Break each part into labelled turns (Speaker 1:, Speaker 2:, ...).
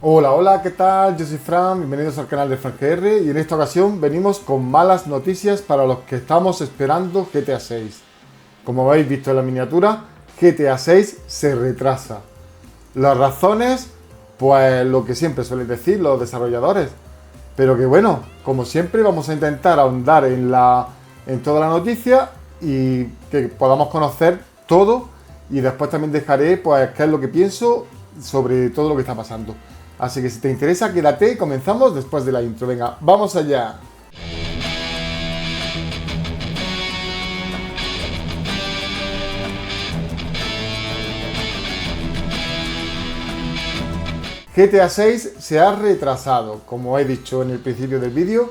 Speaker 1: Hola, hola, ¿qué tal? Yo soy Fran, bienvenidos al canal de FranGR y en esta ocasión venimos con malas noticias para los que estamos esperando GTA 6. Como habéis visto en la miniatura, GTA 6 se retrasa. Las razones, pues lo que siempre suelen decir los desarrolladores. Pero que bueno, como siempre vamos a intentar ahondar en toda la noticia y que podamos conocer todo y después también dejaré pues qué es lo que pienso sobre todo lo que está pasando. Así que si te interesa, quédate y comenzamos después de la intro. Venga, vamos allá. GTA 6 se ha retrasado, como he dicho en el principio del vídeo,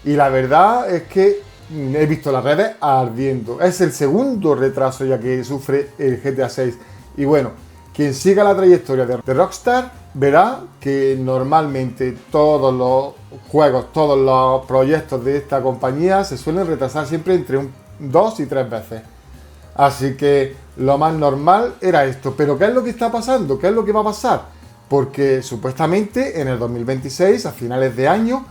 Speaker 1: y la verdad es que he visto las redes ardiendo. Es el segundo retraso ya que sufre el GTA 6. Y bueno, quien siga la trayectoria de Rockstar verá que normalmente todos los juegos, todos los proyectos de esta compañía se suelen retrasar siempre entre 2 y 3 veces. Así que lo más normal era esto. Pero ¿qué es lo que está pasando? ¿Qué es lo que va a pasar? Porque supuestamente en el 2026, a finales de año,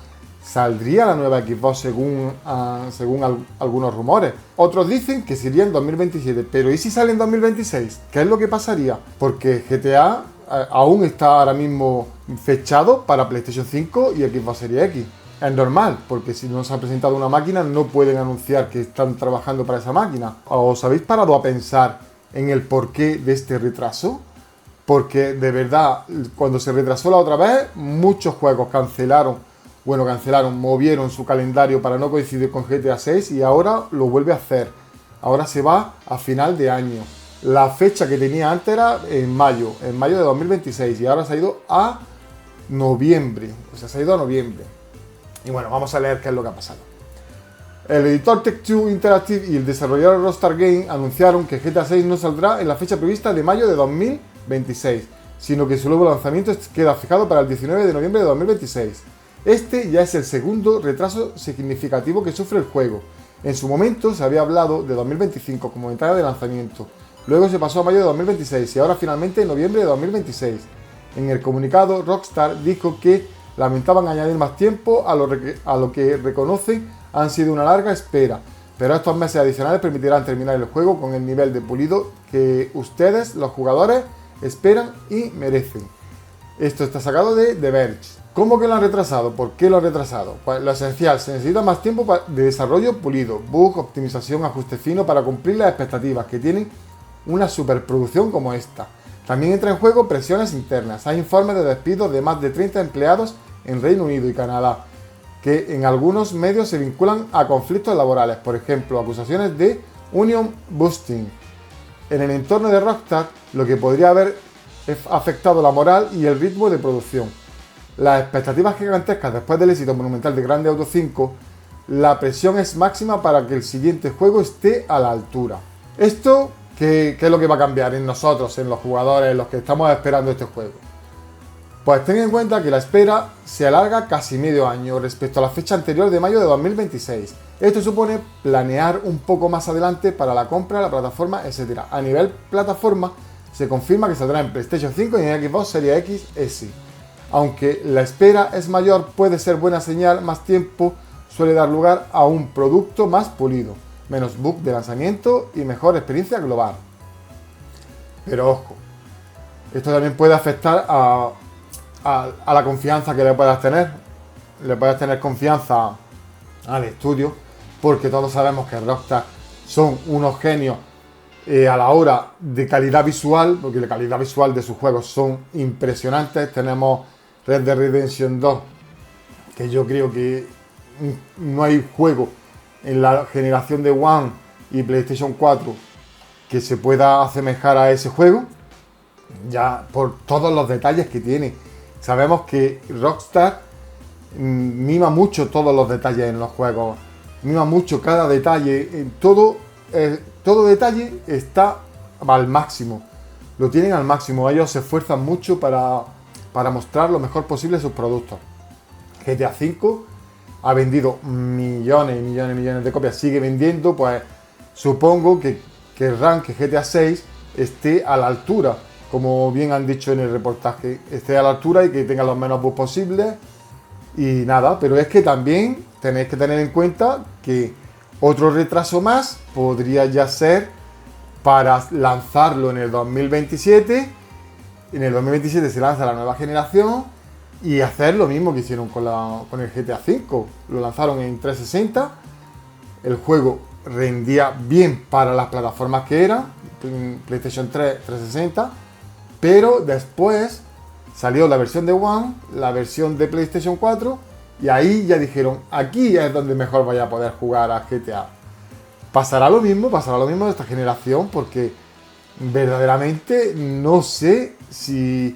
Speaker 1: saldría la nueva Xbox según algunos rumores. Otros dicen que sería en 2027, pero ¿y si sale en 2026? ¿Qué es lo que pasaría? Porque GTA aún está ahora mismo fechado para PlayStation 5 y Xbox Series X. Es normal, porque si no se ha presentado una máquina no pueden anunciar que están trabajando para esa máquina. ¿Os habéis parado a pensar en el porqué de este retraso? Porque de verdad, cuando se retrasó la otra vez, muchos juegos movieron su calendario para no coincidir con GTA 6 y ahora lo vuelve a hacer. Ahora se va a final de año. La fecha que tenía antes era en mayo de 2026 y ahora se ha ido a noviembre. O sea, se ha ido a noviembre. Y bueno, vamos a leer qué es lo que ha pasado. El editor Take-Two Interactive y el desarrollador Rockstar Games anunciaron que GTA 6 no saldrá en la fecha prevista de mayo de 2026, sino que su nuevo lanzamiento queda fijado para el 19 de noviembre de 2026. Este ya es el segundo retraso significativo que sufre el juego. En su momento se había hablado de 2025 como ventana de lanzamiento, luego se pasó a mayo de 2026 y ahora finalmente en noviembre de 2026. En el comunicado, Rockstar dijo que lamentaban añadir más tiempo a lo que reconocen han sido una larga espera, pero estos meses adicionales permitirán terminar el juego con el nivel de pulido que ustedes, los jugadores, esperan y merecen. Esto está sacado de The Verge. ¿Cómo que lo han retrasado? ¿Por qué lo han retrasado? Pues lo esencial, se necesita más tiempo de desarrollo pulido, bug, optimización, ajuste fino para cumplir las expectativas que tienen una superproducción como esta. También entra en juego presiones internas. Hay informes de despidos de más de 30 empleados en Reino Unido y Canadá, que en algunos medios se vinculan a conflictos laborales, por ejemplo, acusaciones de union busting. En el entorno de Rockstar, lo que podría haber afectado la moral y el ritmo de producción. Las expectativas gigantescas después del éxito monumental de Grand Theft Auto 5, la presión es máxima para que el siguiente juego esté a la altura. Esto, ¿qué es lo que va a cambiar en nosotros, en los jugadores, en los que estamos esperando este juego? Pues ten en cuenta que la espera se alarga casi medio año respecto a la fecha anterior de mayo de 2026. Esto supone planear un poco más adelante para la compra, la plataforma, etc. A nivel plataforma, se confirma que saldrá en PlayStation 5 y en Xbox Series X S. Aunque la espera es mayor, puede ser buena señal, más tiempo suele dar lugar a un producto más pulido, menos bug de lanzamiento y mejor experiencia global. Pero ojo, esto también puede afectar a la confianza que le puedas tener. Le puedes tener confianza al estudio, porque todos sabemos que Rockstar son unos genios a la hora de calidad visual, porque la calidad visual de sus juegos son impresionantes. Tenemos Red Dead Redemption 2, que yo creo que no hay juego en la generación de One y PlayStation 4 que se pueda asemejar a ese juego, ya por todos los detalles que tiene. Sabemos que Rockstar mima mucho todos los detalles en los juegos, mima mucho cada detalle, todo detalle está al máximo, lo tienen al máximo, ellos se esfuerzan mucho para mostrar lo mejor posible sus productos. GTA V ha vendido millones y millones y millones de copias, sigue vendiendo, pues supongo que querrán que GTA 6 esté a la altura como bien han dicho en el reportaje, esté a la altura y que tenga los menos bugs posibles. Y nada, pero es que también tenéis que tener en cuenta que otro retraso más podría ya ser para lanzarlo en el 2027. En el 2027 se lanza la nueva generación y hacer lo mismo que hicieron con el GTA V. Lo lanzaron en 360. El juego rendía bien para las plataformas que eran, PlayStation 3, 360, pero después salió la versión de One, la versión de PlayStation 4, y ahí ya dijeron, aquí es donde mejor vaya a poder jugar a GTA. Pasará lo mismo de esta generación, porque verdaderamente no sé si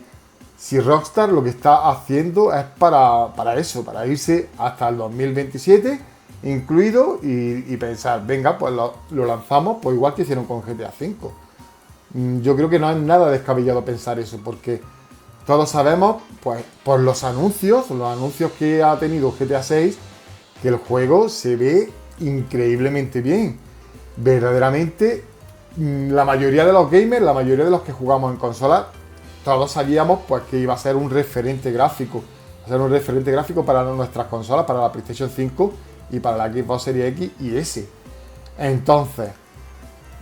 Speaker 1: Rockstar lo que está haciendo es para eso, para irse hasta el 2027 incluido y pensar, venga, pues lo lanzamos pues igual que hicieron con GTA V. Yo creo que no es nada descabellado pensar eso, porque todos sabemos, pues por los anuncios que ha tenido GTA 6, que el juego se ve increíblemente bien. Verdaderamente, la mayoría de los gamers, la mayoría de los que jugamos en consolas, todos sabíamos pues que iba a ser un referente gráfico. Para nuestras consolas, para la PlayStation 5 y para la Xbox Series X y S. Entonces,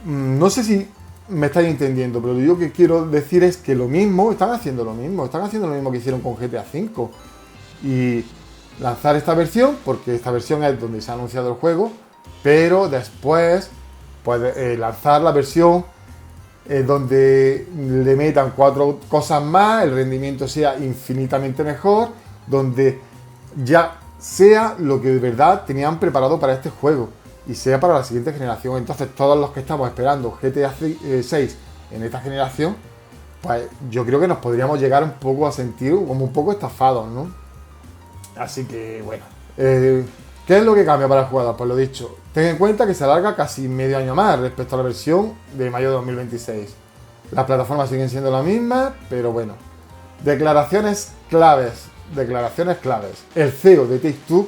Speaker 1: no sé si me estáis entendiendo, pero yo lo que quiero decir es que están haciendo lo mismo que hicieron con GTA V. Y lanzar esta versión, porque esta versión es donde se ha anunciado el juego, pero después pues, lanzar la versión donde le metan 4 cosas más, el rendimiento sea infinitamente mejor, donde ya sea lo que de verdad tenían preparado para este juego y sea para la siguiente generación. Entonces todos los que estamos esperando GTA 6 en esta generación, pues yo creo que nos podríamos llegar un poco a sentir como un poco estafados, ¿no? Así que bueno, ¿qué es lo que cambia para el jugador? Pues lo dicho, ten en cuenta que se alarga casi medio año más respecto a la versión de mayo de 2026. Las plataformas siguen siendo las mismas, pero bueno. Declaraciones claves. El CEO de Take-Two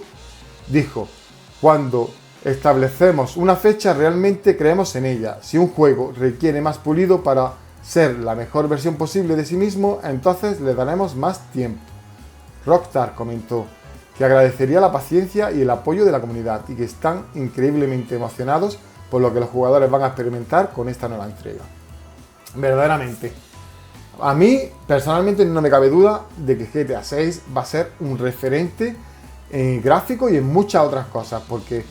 Speaker 1: dijo: cuando establecemos una fecha realmente creemos en ella. Si un juego requiere más pulido para ser la mejor versión posible de sí mismo, entonces le daremos más tiempo. Rockstar comentó que agradecería la paciencia y el apoyo de la comunidad y que están increíblemente emocionados por lo que los jugadores van a experimentar con esta nueva entrega. Verdaderamente, a mí personalmente no me cabe duda de que GTA 6 va a ser un referente en gráfico y en muchas otras cosas, porque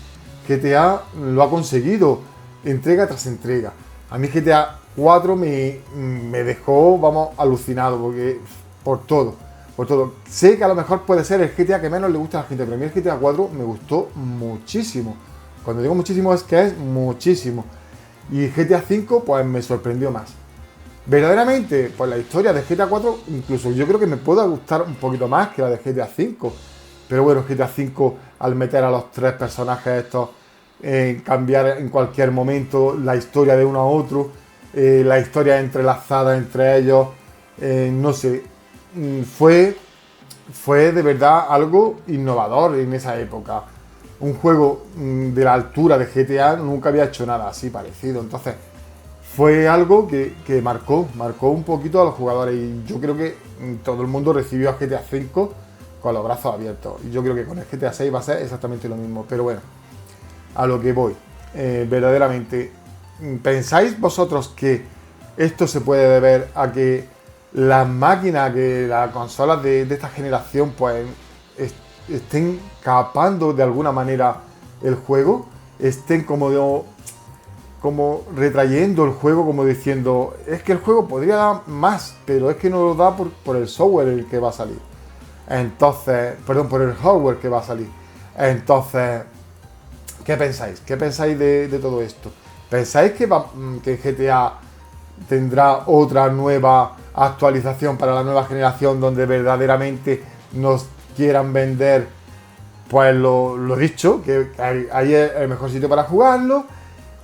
Speaker 1: GTA lo ha conseguido entrega tras entrega. A mí GTA 4 me dejó, vamos, alucinado, porque por todo. Sé que a lo mejor puede ser el GTA que menos le gusta a la gente, pero a mí el GTA 4 me gustó muchísimo. Cuando digo muchísimo es que es muchísimo. Y GTA 5 pues me sorprendió más. Verdaderamente, pues la historia de GTA 4 incluso yo creo que me puede gustar un poquito más que la de GTA 5. Pero bueno, GTA 5 al meter a los 3 personajes estos, cambiar en cualquier momento la historia de uno a otro, la historia entrelazada entre ellos, no sé, fue de verdad algo innovador en esa época. Un juego de la altura de GTA nunca había hecho nada así parecido, entonces fue algo que marcó un poquito a los jugadores y yo creo que todo el mundo recibió a GTA 5 con los brazos abiertos. Y yo creo que con el GTA 6 va a ser exactamente lo mismo, pero bueno, a lo que voy, verdaderamente, ¿pensáis vosotros que esto se puede deber a que las máquinas, que las consolas de esta generación pues estén capando de alguna manera el juego, estén como retrayendo el juego, como diciendo, es que el juego podría dar más, pero es que no lo da por el software el que va a salir? Entonces, perdón, por el hardware que va a salir. Entonces, ¿qué pensáis? ¿Qué pensáis de todo esto? ¿Pensáis que GTA tendrá otra nueva actualización para la nueva generación donde verdaderamente nos quieran vender pues lo dicho, que ahí es el mejor sitio para jugarlo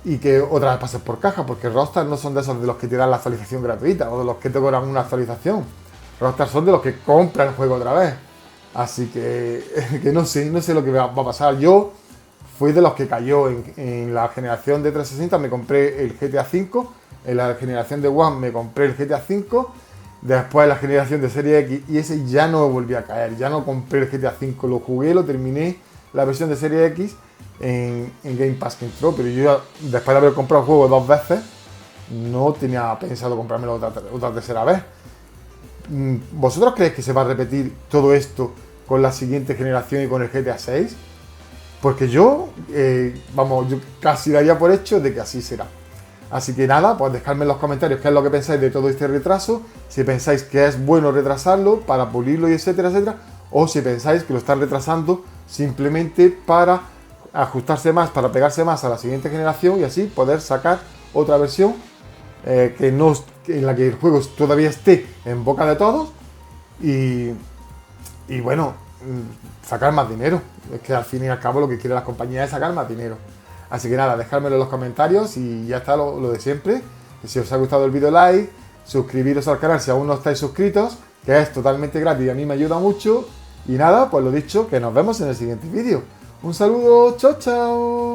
Speaker 1: y que otra vez pases por caja? Porque Rockstar no son de esos de los que te dan la actualización gratuita o de los que te cobran una actualización. Rockstar son de los que compran el juego otra vez. Así que no sé lo que va a pasar. Yo fui de los que cayó en la generación de 360, me compré el GTA V. En la generación de One me compré el GTA V después la generación de Serie X y ese ya no volví a caer, ya no compré el GTA V, lo jugué, lo terminé, la versión de Serie X en Game Pass que entró, pero yo ya, después de haber comprado el juego 2 veces, no tenía pensado comprármelo otra tercera vez. ¿Vosotros creéis que se va a repetir todo esto con la siguiente generación y con el GTA 6? Porque yo casi daría por hecho de que así será. Así que nada, pues dejadme en los comentarios qué es lo que pensáis de todo este retraso, si pensáis que es bueno retrasarlo para pulirlo y etcétera, etcétera, o si pensáis que lo están retrasando simplemente para ajustarse más, para pegarse más a la siguiente generación y así poder sacar otra versión en la que el juego todavía esté en boca de todos y bueno, sacar más dinero. Es que al fin y al cabo lo que quieren las compañías es sacar más dinero. Así que nada, dejádmelo en los comentarios y ya está lo de siempre. Si os ha gustado el vídeo, like, suscribiros al canal si aún no estáis suscritos, que es totalmente gratis y a mí me ayuda mucho. Y nada, pues lo dicho, que nos vemos en el siguiente vídeo. Un saludo, chao, chao.